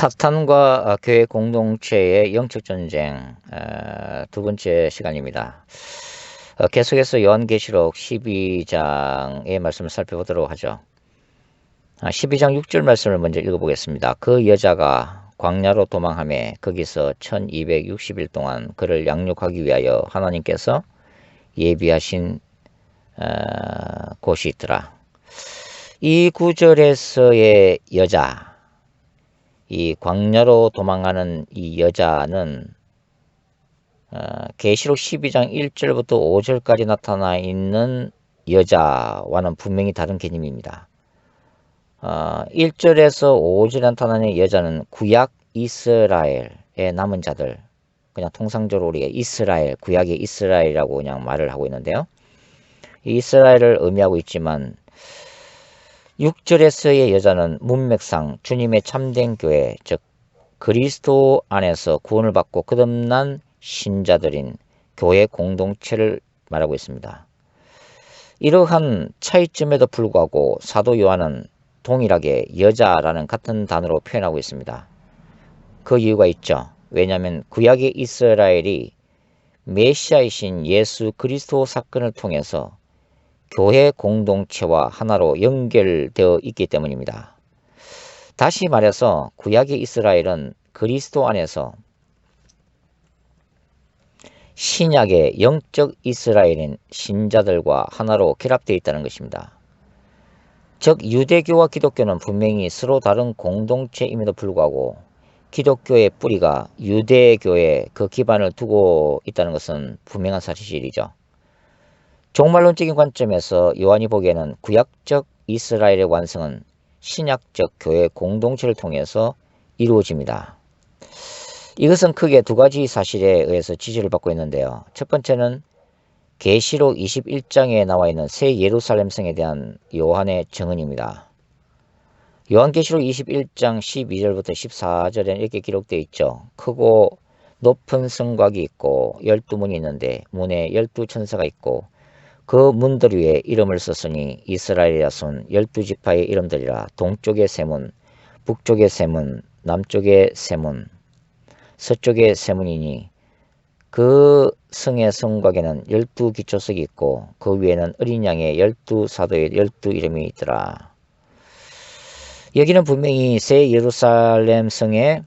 사탄과 교회 공동체의 영적 전쟁 두 번째 시간입니다. 계속해서 요한계시록 12장의 말씀을 살펴보도록 하죠. 12장 6절 말씀을 먼저 읽어보겠습니다. 그 여자가 광야로 도망하며 거기서 1260일 동안 그를 양육하기 위하여 하나님께서 예비하신 곳이 있더라. 이 구절에서의 여자, 이 광야로 도망가는 이 여자는 계시록 12장 1절부터 5절까지 나타나 있는 여자와는 분명히 다른 개념입니다. 1절에서 5절에 나타나는 여자는 구약 이스라엘의 남은 자들, 그냥 통상적으로 우리가 이스라엘, 구약의 이스라엘이라고 그냥 말을 하고 있는데요. 이스라엘을 의미하고 있지만 6절에서의 여자는 문맥상 주님의 참된 교회, 즉 그리스도 안에서 구원을 받고 거듭난 신자들인 교회 공동체를 말하고 있습니다. 이러한 차이점에도 불구하고 사도 요한은 동일하게 여자라는 같은 단어로 표현하고 있습니다. 그 이유가 있죠. 왜냐하면 구약의 이스라엘이 메시아이신 예수 그리스도 사건을 통해서 교회 공동체와 하나로 연결되어 있기 때문입니다. 다시 말해서 구약의 이스라엘은 그리스도 안에서 신약의 영적 이스라엘인 신자들과 하나로 결합되어 있다는 것입니다. 즉 유대교와 기독교는 분명히 서로 다른 공동체임에도 불구하고 기독교의 뿌리가 유대교에 그 기반을 두고 있다는 것은 분명한 사실이죠. 종말론적인 관점에서 요한이 보기에는 구약적 이스라엘의 완성은 신약적 교회 공동체를 통해서 이루어집니다. 이것은 크게 두 가지 사실에 의해서 지지를 받고 있는데요. 첫 번째는 계시록 21장에 나와 있는 새 예루살렘 성에 대한 요한의 증언입니다. 요한계시록 21장 12절부터 14절에는 이렇게 기록되어 있죠. 크고 높은 성곽이 있고 12문이 있는데 문에 12천사가 있고 그 문들 위에 이름을 썼으니 이스라엘의 자손 12지파의 이름들이라. 동쪽의 세문, 북쪽의 세문, 남쪽의 세문, 서쪽의 세문이니 그 성의 성곽에는 12기초석이 있고 그 위에는 어린 양의 12사도의 12이름이 있더라. 여기는 분명히 새 예루살렘 성의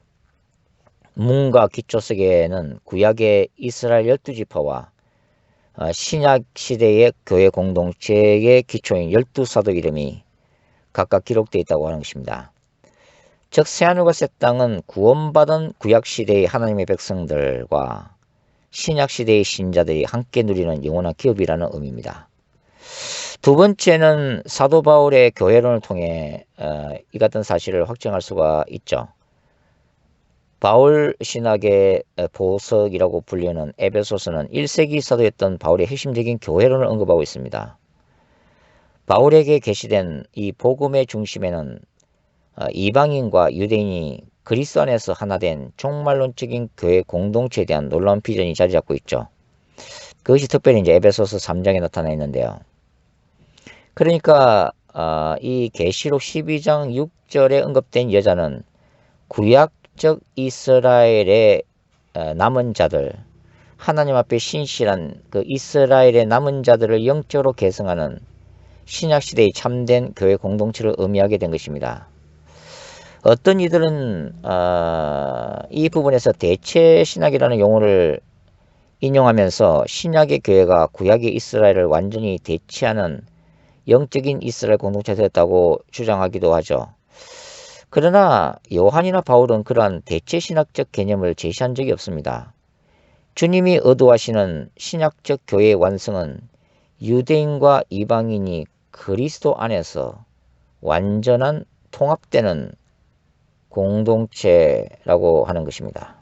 문과 기초석에는 구약의 이스라엘 12지파와 신약 시대의 교회 공동체의 기초인 12사도 이름이 각각 기록되어 있다고 하는 것입니다. 즉 새하늘과 새 땅은 구원받은 구약 시대의 하나님의 백성들과 신약 시대의 신자들이 함께 누리는 영원한 기업이라는 의미입니다. 두 번째는 사도 바울의 교회론을 통해 이 같은 사실을 확정할 수가 있죠. 바울 신학의 보석이라고 불리는 에베소서는 1세기 사도였던 바울의 핵심적인 교회론을 언급하고 있습니다. 바울에게 계시된 이 복음의 중심에는 이방인과 유대인이 그리스도 안에서 하나 된 종말론적인 교회 공동체에 대한 놀라운 비전이 자리 잡고 있죠. 그것이 특별히 이제 에베소서 3장에 나타나 있는데요. 그러니까 이 계시록 12장 6절에 언급된 여자는 구약적 이스라엘의 남은 자들, 하나님 앞에 신실한 그 이스라엘의 남은 자들을 영적으로 계승하는 신약시대의 참된 교회 공동체를 의미하게 된 것입니다. 어떤 이들은 이 부분에서 대체 신학이라는 용어를 인용하면서 신약의 교회가 구약의 이스라엘을 완전히 대체하는 영적인 이스라엘 공동체가 되었다고 주장하기도 하죠. 그러나 요한이나 바울은 그러한 대체 신학적 개념을 제시한 적이 없습니다. 주님이 의도하시는 신약적 교회의 완성은 유대인과 이방인이 그리스도 안에서 완전한 통합되는 공동체라고 하는 것입니다.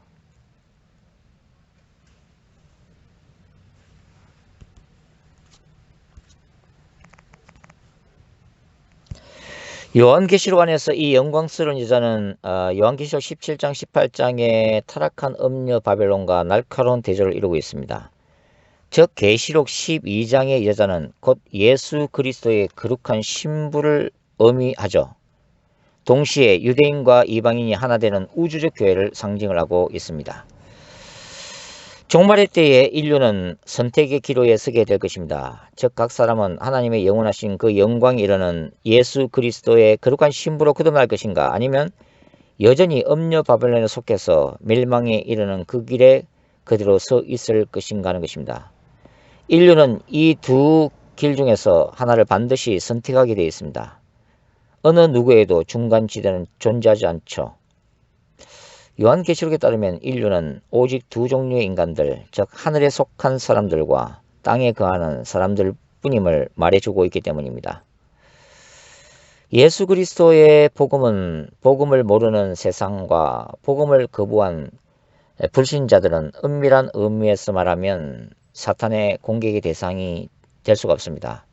요한계시록 안에서 이 영광스러운 여자는 요한계시록 17장 18장의 타락한 음녀 바벨론과 날카로운 대조를 이루고 있습니다. 즉 계시록 12장의 여자는 곧 예수 그리스도의 거룩한 신부를 의미하죠. 동시에 유대인과 이방인이 하나 되는 우주적 교회를 상징을 하고 있습니다. 종말의 때에 인류는 선택의 기로에 서게 될 것입니다. 즉 각 사람은 하나님의 영원하신 그 영광에 이르는 예수 그리스도의 거룩한 신부로 거듭날 것인가, 아니면 여전히 음녀 바벨론에 속해서 멸망에 이르는 그 길에 그대로 서 있을 것인가 하는 것입니다. 인류는 이 두 길 중에서 하나를 반드시 선택하게 되어 있습니다. 어느 누구에도 중간지대는 존재하지 않죠. 요한계시록에 따르면 인류는 오직 두 종류의 인간들, 즉 하늘에 속한 사람들과 땅에 거하는 사람들 뿐임을 말해주고 있기 때문입니다. 예수 그리스도의 복음은 복음을 모르는 세상과 복음을 거부한 불신자들은 은밀한 의미에서 말하면 사탄의 공격의 대상이 될 수가 없습니다.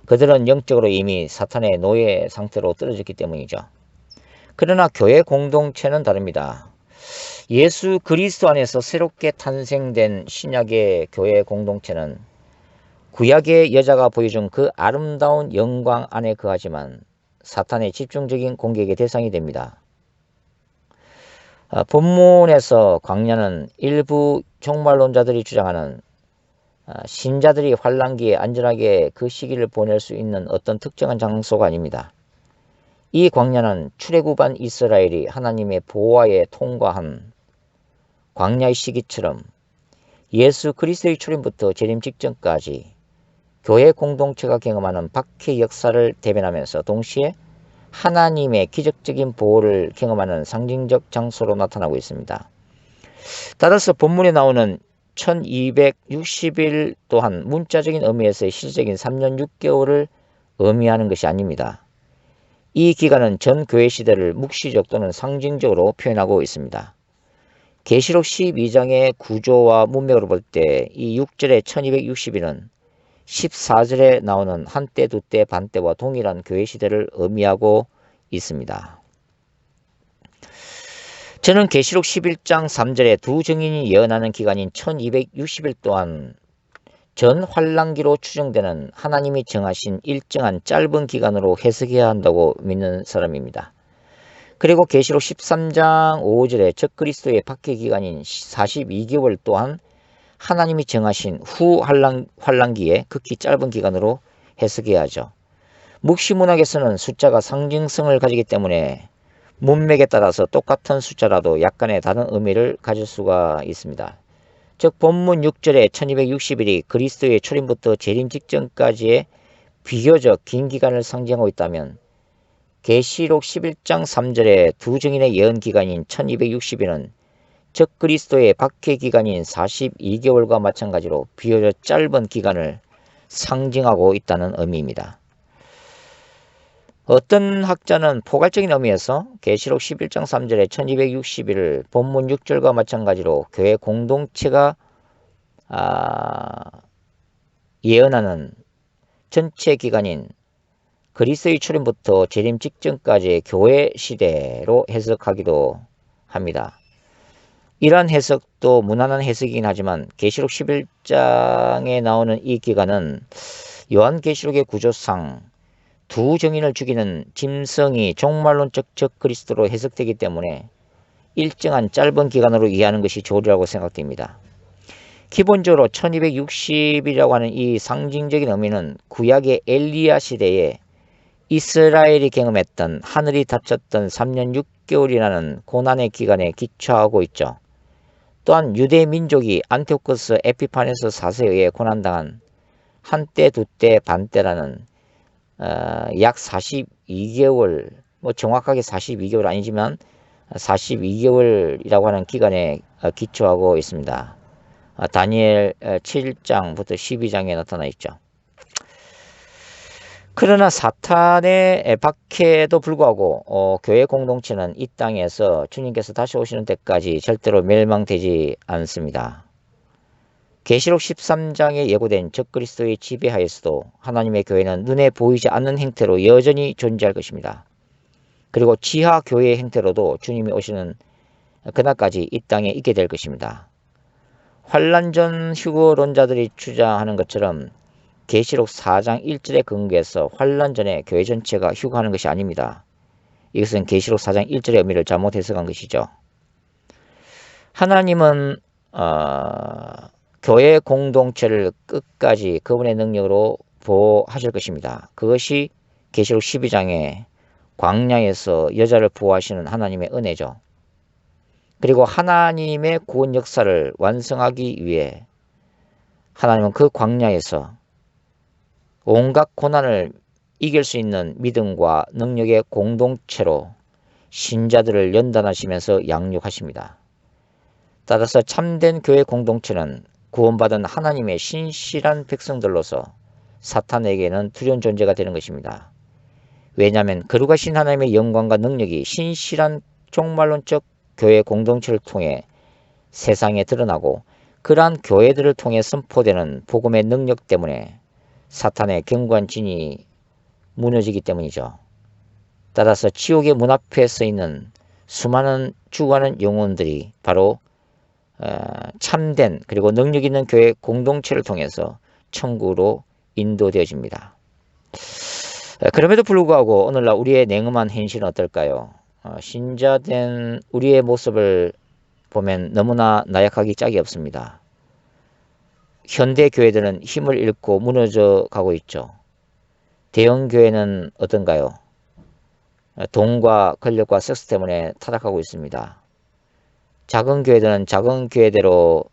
그들은 영적으로 이미 사탄의 노예 상태로 떨어졌기 때문이죠. 그러나 교회 공동체는 다릅니다. 예수 그리스도 안에서 새롭게 탄생된 신약의 교회 공동체는 구약의 여자가 보여준 그 아름다운 영광 안에 거하지만 사탄의 집중적인 공격의 대상이 됩니다. 본문에서 광야는 일부 종말론자들이 주장하는 신자들이 환란기에 안전하게 그 시기를 보낼 수 있는 어떤 특정한 장소가 아닙니다. 이 광야는 출애굽한 이스라엘이 하나님의 보호하에 통과한 광야의 시기처럼 예수 그리스도의 출현부터 재림 직전까지 교회 공동체가 경험하는 박해 역사를 대변하면서 동시에 하나님의 기적적인 보호를 경험하는 상징적 장소로 나타나고 있습니다. 따라서 본문에 나오는 1260일 또한 문자적인 의미에서의 실질적인 3년 6개월을 의미하는 것이 아닙니다. 이 기간은 전 교회 시대를 묵시적 또는 상징적으로 표현하고 있습니다. 계시록 12장의 구조와 문맥으로 볼 때 이 6절의 1260일은 14절에 나오는 한때, 두때, 반때와 동일한 교회 시대를 의미하고 있습니다. 저는 계시록 11장 3절에 두 증인이 예언하는 기간인 1260일 또한 전 환란기로 추정되는 하나님이 정하신 일정한 짧은 기간으로 해석해야 한다고 믿는 사람입니다. 그리고 계시록 13장 5절에 적 그리스도의 박해 기간인 42개월 또한 하나님이 정하신 후 환란기에 극히 짧은 기간으로 해석해야 하죠. 묵시문학에서는 숫자가 상징성을 가지기 때문에 문맥에 따라서 똑같은 숫자라도 약간의 다른 의미를 가질 수가 있습니다. 즉 본문 6절에 1260일이 그리스도의 출현부터 재림 직전까지의 비교적 긴 기간을 상징하고 있다면 계시록 11장 3절에 두 증인의 예언 기간인 1260일은 적 그리스도의 박해 기간인 42개월과 마찬가지로 비교적 짧은 기간을 상징하고 있다는 의미입니다. 어떤 학자는 포괄적인 의미에서 계시록 11장 3절에 1260일을 본문 6절과 마찬가지로 교회 공동체가 예언하는 전체 기간인 그리스도의 출현부터 재림 직전까지의 교회 시대로 해석하기도 합니다. 이러한 해석도 무난한 해석이긴 하지만 계시록 11장에 나오는 이 기간은 요한계시록의 구조상 두 증인을 죽이는 짐승이 종말론적 적 그리스도로 해석되기 때문에 일정한 짧은 기간으로 이해하는 것이 좋으리라고 생각됩니다. 기본적으로 1260이라고 하는 이 상징적인 의미는 구약의 엘리야 시대에 이스라엘이 경험했던 하늘이 닫혔던 3년 6개월이라는 고난의 기간에 기초하고 있죠. 또한 유대 민족이 안티오코스 에피파네스 4세에 의해 고난당한 한때, 두때, 반때라는 약 42개월, 정확하게 42개월 아니지만 42개월이라고 하는 기간에 기초하고 있습니다. 다니엘 7장부터 12장에 나타나 있죠. 그러나 사탄의 박해에도 불구하고 교회 공동체는 이 땅에서 주님께서 다시 오시는 때까지 절대로 멸망되지 않습니다. 계시록 13장에 예고된 적그리스도의 지배하에서도 하나님의 교회는 눈에 보이지 않는 형태로 여전히 존재할 것입니다. 그리고 지하 교회의 형태로도 주님이 오시는 그날까지 이 땅에 있게 될 것입니다. 환란전 휴거론자들이 주장하는 것처럼 계시록 4장 1절에 근거해서 환란 전에 교회 전체가 휴거하는 것이 아닙니다. 이것은 계시록 4장 1절의 의미를 잘못 해석한 것이죠. 하나님은 교회 공동체를 끝까지 그분의 능력으로 보호하실 것입니다. 그것이 계시록 12장에 광야에서 여자를 보호하시는 하나님의 은혜죠. 그리고 하나님의 구원 역사를 완성하기 위해 하나님은 그 광야에서 온갖 고난을 이길 수 있는 믿음과 능력의 공동체로 신자들을 연단하시면서 양육하십니다. 따라서 참된 교회 공동체는 구원받은 하나님의 신실한 백성들로서 사탄에게는 두려운 존재가 되는 것입니다. 왜냐하면 거룩하신 하나님의 영광과 능력이 신실한 종말론적 교회 공동체를 통해 세상에 드러나고 그러한 교회들을 통해 선포되는 복음의 능력 때문에 사탄의 견고한 진이 무너지기 때문이죠. 따라서 지옥의 문 앞에 서 있는 수많은 죽어가는 영혼들이 바로 참된 그리고 능력 있는 교회 공동체를 통해서 천국으로 인도되어집니다. 그럼에도 불구하고 오늘날 우리의 냉엄한 현실은 어떨까요? 신자된 우리의 모습을 보면 너무나 나약하기 짝이 없습니다. 현대 교회들은 힘을 잃고 무너져 가고 있죠. 대형 교회는 어떤가요? 돈과 권력과 섹스 때문에 타락하고 있습니다. 작은 교회들은 작은 교회대로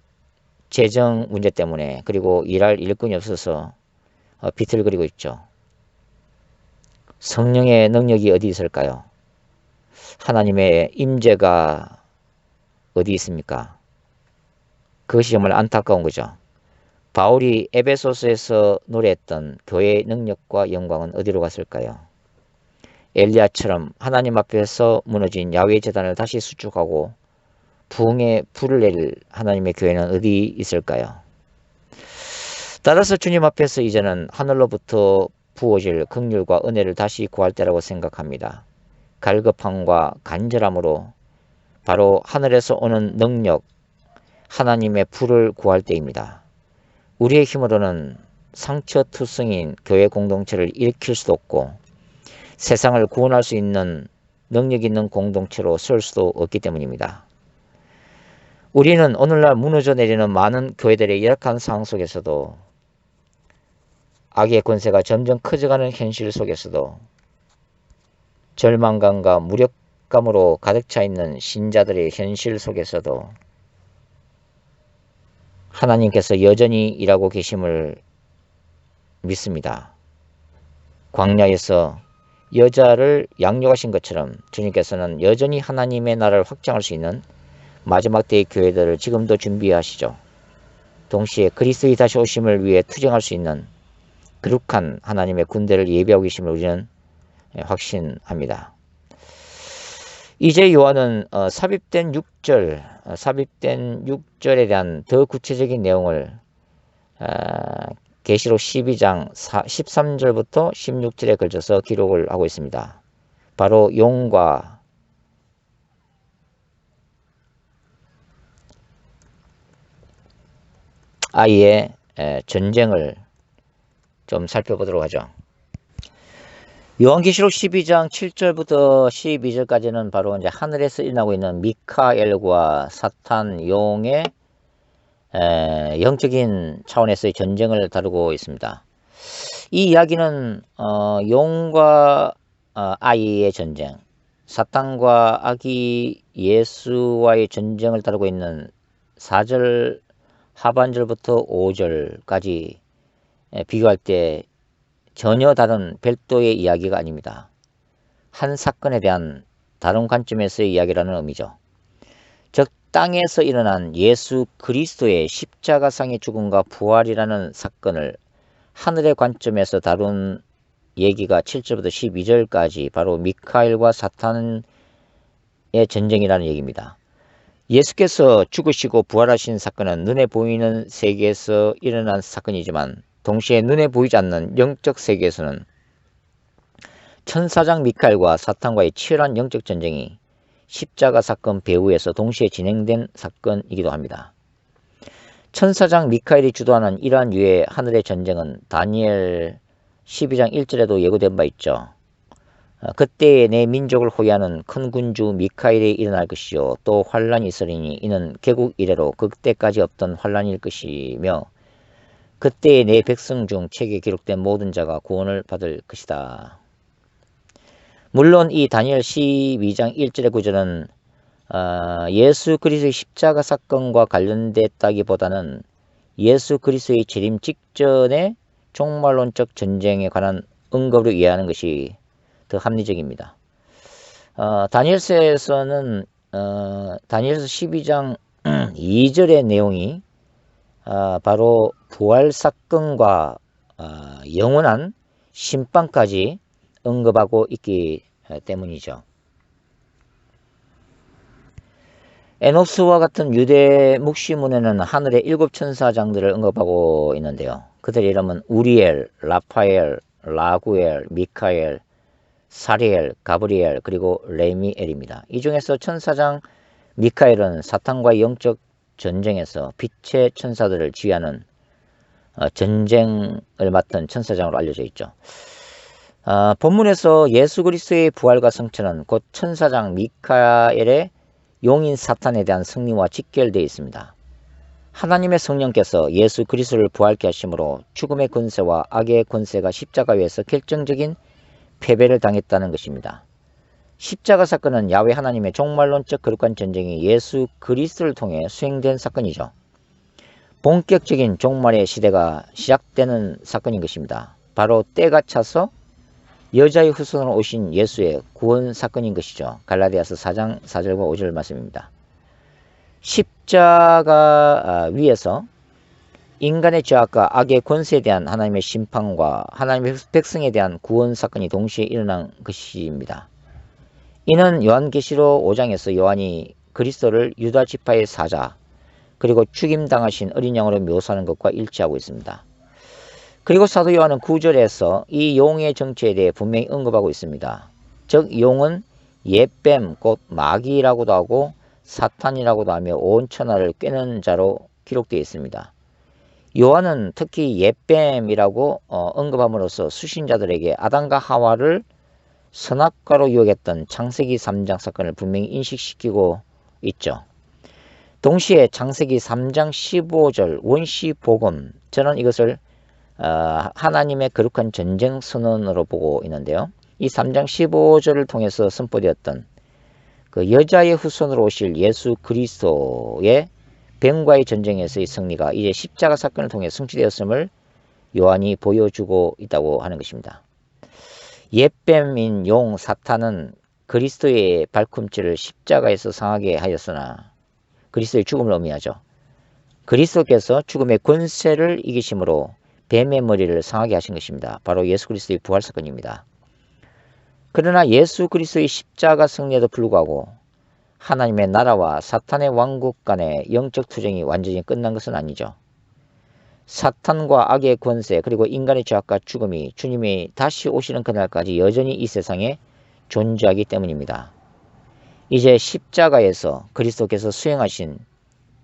재정 문제 때문에 그리고 일할 일꾼이 없어서 비틀거리고 있죠. 성령의 능력이 어디 있을까요? 하나님의 임재가 어디 있습니까? 그것이 정말 안타까운 거죠. 바울이 에베소서에서 노래했던 교회의 능력과 영광은 어디로 갔을까요? 엘리야처럼 하나님 앞에서 무너진 야훼 제단을 다시 수축하고 부흥의 불을 내릴 하나님의 교회는 어디 있을까요? 따라서 주님 앞에서 이제는 하늘로부터 부어질 긍휼과 은혜를 다시 구할 때라고 생각합니다. 갈급함과 간절함으로 바로 하늘에서 오는 능력, 하나님의 불을 구할 때입니다. 우리의 힘으로는 상처투성인 교회 공동체를 일으킬 수도 없고 세상을 구원할 수 있는 능력 있는 공동체로 설 수도 없기 때문입니다. 우리는 오늘날 무너져 내리는 많은 교회들의 열악한 상황 속에서도 악의 권세가 점점 커져가는 현실 속에서도 절망감과 무력감으로 가득 차 있는 신자들의 현실 속에서도 하나님께서 여전히 일하고 계심을 믿습니다. 광야에서 여자를 양육하신 것처럼 주님께서는 여전히 하나님의 나라를 확장할 수 있는 마지막 때의 교회들을 지금도 준비하시죠. 동시에 그리스도의 다시 오심을 위해 투쟁할 수 있는 거룩한 하나님의 군대를 예비하고 계심을 우리는 확신합니다. 이제 요한은 삽입된 6절에 대한 더 구체적인 내용을 계시록 12장 13절부터 16절에 걸쳐서 기록을 하고 있습니다. 바로 용과 아이의 전쟁을 좀 살펴보도록 하죠. 요한계시록 12장 7절부터 12절까지는 바로 이제 하늘에서 일어나고 있는 미카엘과 사탄 용의 영적인 차원에서의 전쟁을 다루고 있습니다. 이 이야기는 용과 아이의 전쟁, 사탄과 아기 예수와의 전쟁을 다루고 있는 4절 하반절부터 5절까지 비교할 때 전혀 다른 별도의 이야기가 아닙니다. 한 사건에 대한 다른 관점에서의 이야기라는 의미죠. 즉 땅에서 일어난 예수 그리스도의 십자가상의 죽음과 부활이라는 사건을 하늘의 관점에서 다룬 얘기가 7절부터 12절까지 바로 미카엘과 사탄의 전쟁이라는 얘기입니다. 예수께서 죽으시고 부활하신 사건은 눈에 보이는 세계에서 일어난 사건이지만 동시에 눈에 보이지 않는 영적 세계에서는 천사장 미카엘과 사탄과의 치열한 영적 전쟁이 십자가 사건 배후에서 동시에 진행된 사건이기도 합니다. 천사장 미카엘이 주도하는 이러한 유의 하늘의 전쟁은 다니엘 12장 1절에도 예고된 바 있죠. 그때에 내 민족을 호위하는 큰 군주 미카엘이 일어날 것이요 또 환란이 있으리니 이는 개국 이래로 그때까지 없던 환란일 것이며 그때에 내 백성 중 책에 기록된 모든 자가 구원을 받을 것이다. 물론 이 다니엘 12장 1절의 구절은 예수 그리스도의 십자가 사건과 관련됐다기보다는 예수 그리스도의 재림 직전의 종말론적 전쟁에 관한 언급으로 이해하는 것이 더 합리적입니다. 다니엘서에서는 다니엘서 12장 2절의 내용이 바로 부활 사건과 영원한 심판까지 언급하고 있기 때문이죠. 에노스와 같은 유대 묵시문에는 하늘의 7 천사장들을 언급하고 있는데요. 그들의 이름은 우리엘, 라파엘, 라구엘, 미카엘, 사리엘, 가브리엘, 그리고 레미엘입니다. 이 중에서 천사장 미카엘은 사탄과의 영적 전쟁에서 빛의 천사들을 지휘하는 전쟁을 맡은 천사장으로 알려져 있죠. 본문에서 예수 그리스도의 부활과 성천은 곧 천사장 미카엘의 용인 사탄에 대한 승리와 직결되어 있습니다. 하나님의 성령께서 예수 그리스도를 부활케 하심으로 죽음의 권세와 악의 권세가 십자가 위에서 결정적인 패배를 당했다는 것입니다. 십자가 사건은 야훼 하나님의 종말론적 거룩한 전쟁이 예수 그리스도를 통해 수행된 사건이죠. 본격적인 종말의 시대가 시작되는 사건인 것입니다. 바로 때가 차서 여자의 후손으로 오신 예수의 구원 사건인 것이죠. 갈라디아서 4장 4절과 5절 말씀입니다. 십자가 위에서 인간의 죄악과 악의 권세에 대한 하나님의 심판과 하나님의 백성에 대한 구원 사건이 동시에 일어난 것입니다. 이는 요한계시록 5장에서 요한이 그리스도를 유다 지파의 사자 그리고 죽임당하신 어린 양으로 묘사하는 것과 일치하고 있습니다. 그리고 사도 요한은 9절에서 이 용의 정체에 대해 분명히 언급하고 있습니다. 즉 용은 옛뱀 곧 마귀라고도 하고 사탄이라고도 하며 온 천하를 꿰는 자로 기록되어 있습니다. 요한은 특히 옛뱀이라고 언급함으로써 수신자들에게 아담과 하와를 선악과로 유혹했던 창세기 3장 사건을 분명히 인식시키고 있죠. 동시에 창세기 3장 15절 원시복음, 저는 이것을 하나님의 거룩한 전쟁 선언으로 보고 있는데요. 이 3장 15절을 통해서 선포되었던 그 여자의 후손으로 오실 예수 그리스도의 뱀과의 전쟁에서의 승리가 이제 십자가 사건을 통해 성취되었음을 요한이 보여주고 있다고 하는 것입니다. 옛뱀인 용 사탄은 그리스도의 발꿈치를 십자가에서 상하게 하였으나 그리스도의 죽음을 의미하죠. 그리스도께서 죽음의 권세를 이기심으로 뱀의 머리를 상하게 하신 것입니다. 바로 예수 그리스도의 부활 사건입니다. 그러나 예수 그리스도의 십자가 승리에도 불구하고 하나님의 나라와 사탄의 왕국 간의 영적 투쟁이 완전히 끝난 것은 아니죠. 사탄과 악의 권세 그리고 인간의 죄악과 죽음이 주님이 다시 오시는 그날까지 여전히 이 세상에 존재하기 때문입니다. 이제 십자가에서 그리스도께서 수행하신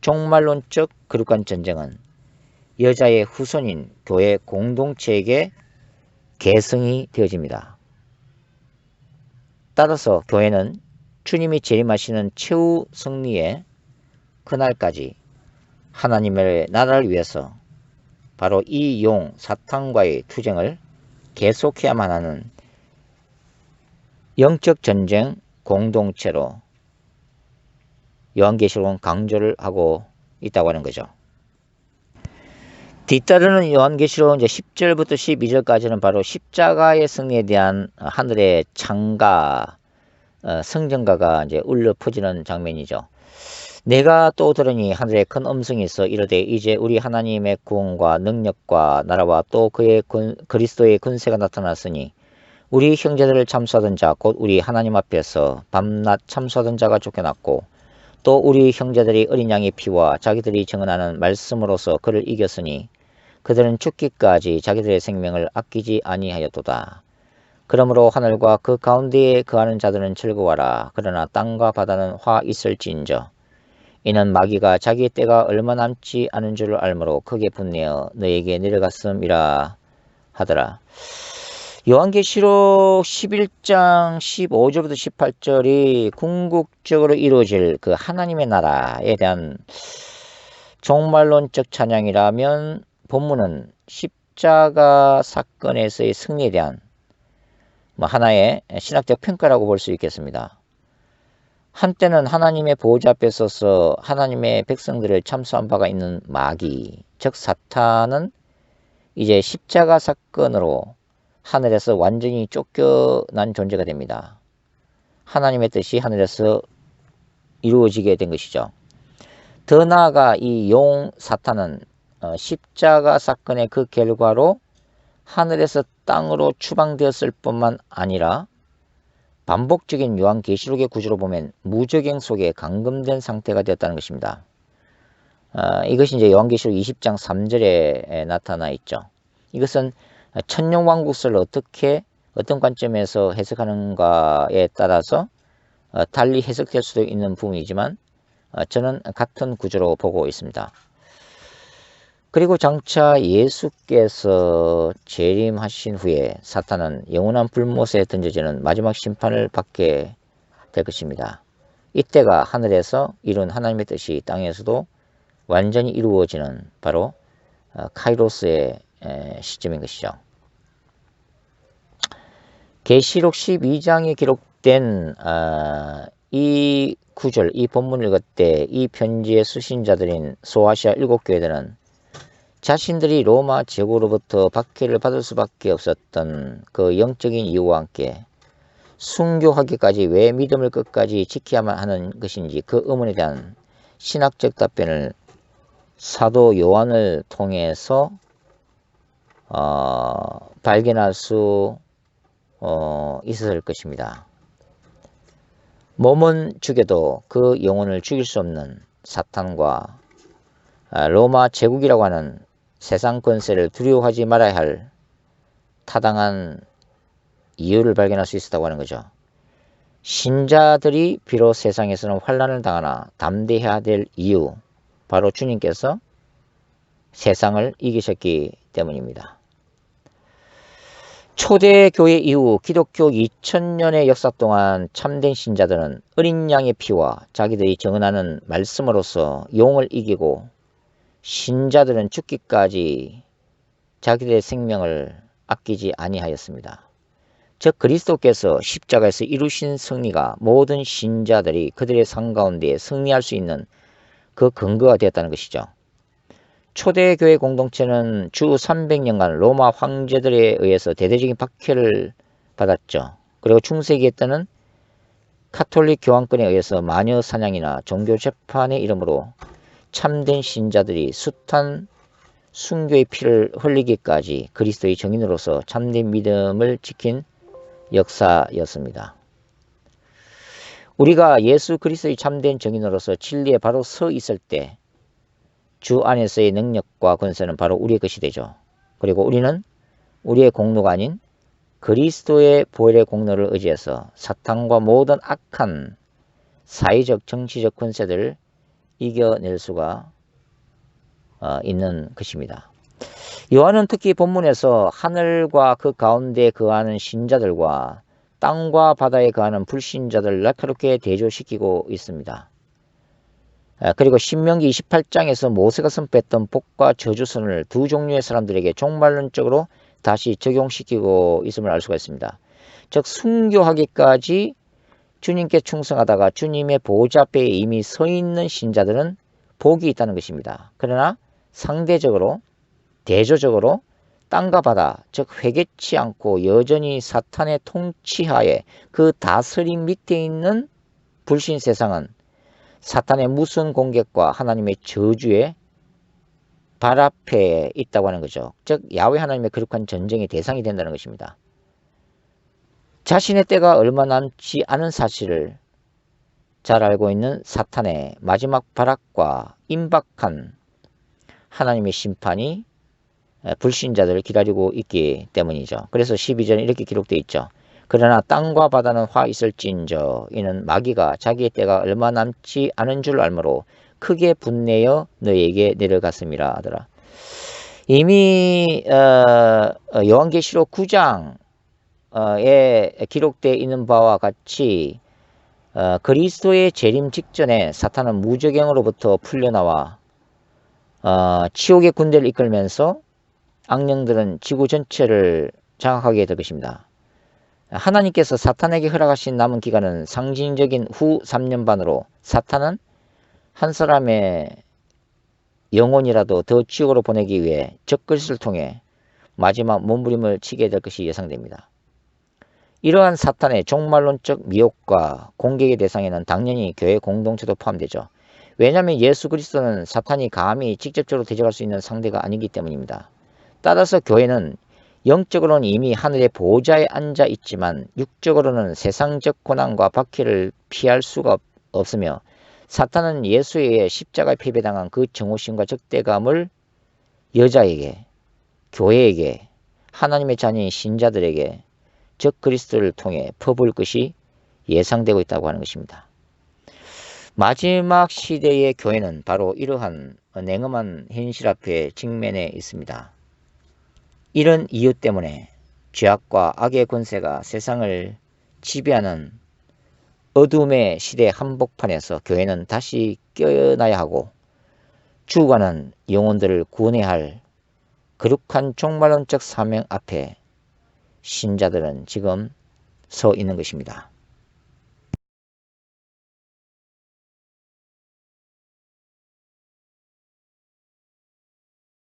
종말론적 거룩한 전쟁은 여자의 후손인 교회 공동체에게 계승이 되어집니다. 따라서 교회는 주님이 재림하시는 최후 승리의 그날까지 하나님의 나라를 위해서 바로 이 용 사탄과의 투쟁을 계속해야만 하는 영적 전쟁 공동체로 요한계시록은 강조를 하고 있다고 하는 거죠. 뒤따르는 요한계시록 이제 10절부터 12절까지는 바로 십자가의 승리에 대한 하늘의 창가, 성전가가 이제 울려 퍼지는 장면이죠. 내가 또 들으니 하늘에 큰 음성이 있어 이르되 이제 우리 하나님의 구원과 능력과 나라와 또 그의 그리스도의 권세가 나타났으니 우리 형제들을 참수하던 자 곧 우리 하나님 앞에서 밤낮 참수하던 자가 쫓겨났고 또 우리 형제들이 어린 양의 피와 자기들이 증언하는 말씀으로서 그를 이겼으니 그들은 죽기까지 자기들의 생명을 아끼지 아니하였도다. 그러므로 하늘과 그 가운데에 거하는 자들은 즐거워하라. 그러나 땅과 바다는 화 있을지인저 이는 마귀가 자기의 때가 얼마 남지 않은 줄을 알므로 크게 분내어 너에게 내려갔음이라 하더라. 요한계시록 11장 15절부터 18절이 궁극적으로 이루어질 그 하나님의 나라에 대한 종말론적 찬양이라면, 본문은 십자가 사건에서의 승리에 대한 하나의 신학적 평가라고 볼 수 있겠습니다. 한때는 하나님의 보호자 앞에 서서 하나님의 백성들을 참수한 바가 있는 마귀, 즉 사탄은 이제 십자가 사건으로 하늘에서 완전히 쫓겨난 존재가 됩니다. 하나님의 뜻이 하늘에서 이루어지게 된 것이죠. 더 나아가 이 용 사탄은 십자가 사건의 그 결과로 하늘에서 땅으로 추방되었을 뿐만 아니라 반복적인 요한계시록의 구조로 보면 무저갱 속에 감금된 상태가 되었다는 것입니다. 이것이 이제 요한계시록 20장 3절에 나타나 있죠. 이것은 천년왕국설을 어떤 관점에서 해석하는가에 따라서 달리 해석될 수도 있는 부분이지만 저는 같은 구조로 보고 있습니다. 그리고 장차 예수께서 재림하신 후에 사탄은 영원한 불못에 던져지는 마지막 심판을 받게 될 것입니다. 이때가 하늘에서 이룬 하나님의 뜻이 땅에서도 완전히 이루어지는 바로 카이로스의 시점인 것이죠. 계시록 12장에 기록된 이 구절, 이 본문을 읽을 때 이 편지의 수신자들인 소아시아 7교회들은 자신들이 로마 제국으로부터 박해를 받을 수밖에 없었던 그 영적인 이유와 함께 순교하기까지 왜 믿음을 끝까지 지켜야만 하는 것인지 그 의문에 대한 신학적 답변을 사도 요한을 통해서 발견할 수 있었을 것입니다. 몸은 죽여도 그 영혼을 죽일 수 없는 사탄과 로마 제국이라고 하는 세상 권세를 두려워하지 말아야 할 타당한 이유를 발견할 수 있었다고 하는 거죠. 신자들이 비록 세상에서는 환난을 당하나 담대해야 될 이유, 바로 주님께서 세상을 이기셨기 때문입니다. 초대교회 이후 기독교 2000년의 역사 동안 참된 신자들은 어린 양의 피와 자기들이 정언하는 말씀으로서 용을 이기고, 신자들은 죽기까지 자기들의 생명을 아끼지 아니하였습니다. 즉 그리스도께서 십자가에서 이루신 승리가 모든 신자들이 그들의 삶 가운데 승리할 수 있는 그 근거가 되었다는 것이죠. 초대교회 공동체는 주 300년간 로마 황제들에 의해서 대대적인 박해를 받았죠. 그리고 중세기에 때는 카톨릭 교황권에 의해서 마녀 사냥이나 종교 재판의 이름으로 참된 신자들이 숱한 순교의 피를 흘리기까지 그리스도의 증인으로서 참된 믿음을 지킨 역사였습니다. 우리가 예수 그리스도의 참된 증인으로서 진리에 바로 서 있을 때 주 안에서의 능력과 권세는 바로 우리의 것이 되죠. 그리고 우리는 우리의 공로가 아닌 그리스도의 보혈의 공로를 의지해서 사탄과 모든 악한 사회적 정치적 권세들을 이겨낼 수가 있는 것입니다. 요한은 특히 본문에서 하늘과 그 가운데 거하는 신자들과 땅과 바다에 거하는 불신자들을 날카롭게 대조시키고 있습니다. 그리고 신명기 28장에서 모세가 선포했던 복과 저주선을 두 종류의 사람들에게 종말론적으로 다시 적용시키고 있음을 알 수가 있습니다. 즉 순교하기까지 주님께 충성하다가 주님의 보호자 앞에 이미 서 있는 신자들은 복이 있다는 것입니다. 그러나 상대적으로, 대조적으로 땅과 바다, 즉 회개치 않고 여전히 사탄의 통치하에 그 다스림 밑에 있는 불신 세상은 사탄의 무서운 공격과 하나님의 저주의 발 앞에 있다고 하는 거죠. 즉 야훼 하나님의 거룩한 전쟁의 대상이 된다는 것입니다. 자신의 때가 얼마 남지 않은 사실을 잘 알고 있는 사탄의 마지막 발악과 임박한 하나님의 심판이 불신자들을 기다리고 있기 때문이죠. 그래서 12절에 이렇게 기록되어 있죠. 그러나 땅과 바다는 화 있을진저 이는 마귀가 자기의 때가 얼마 남지 않은 줄 알므로 크게 분내어 너에게 내려갔음이라 하더라. 이미 요한계시록 9장 기록되어 있는 바와 같이 그리스도의 재림 직전에 사탄은 무저갱으로부터 풀려나와 지옥의 군대를 이끌면서 악령들은 지구 전체를 장악하게 될 것입니다. 하나님께서 사탄에게 허락하신 남은 기간은 상징적인 후 3년 반으로 사탄은 한 사람의 영혼이라도 더 지옥으로 보내기 위해 적그리스도를 통해 마지막 몸부림을 치게 될 것이 예상됩니다. 이러한 사탄의 종말론적 미혹과 공격의 대상에는 당연히 교회 공동체도 포함되죠. 왜냐하면 예수 그리스도는 사탄이 감히 직접적으로 대적할 수 있는 상대가 아니기 때문입니다. 따라서 교회는 영적으로는 이미 하늘의 보좌에 앉아 있지만 육적으로는 세상적 고난과 박해를 피할 수가 없으며 사탄은 예수에 의해 십자가에 패배당한 그 정오심과 적대감을 여자에게, 교회에게, 하나님의 자녀인 신자들에게 적 그리스도를 통해 퍼부을 것이 예상되고 있다고 하는 것입니다. 마지막 시대의 교회는 바로 이러한 냉엄한 현실 앞에 직면해 있습니다. 이런 이유 때문에 죄악과 악의 권세가 세상을 지배하는 어둠의 시대 한복판에서 교회는 다시 깨어나야 하고 죽어가는 영혼들을 구원해야 할 거룩한 종말론적 사명 앞에 신자들은 지금 서 있는 것입니다.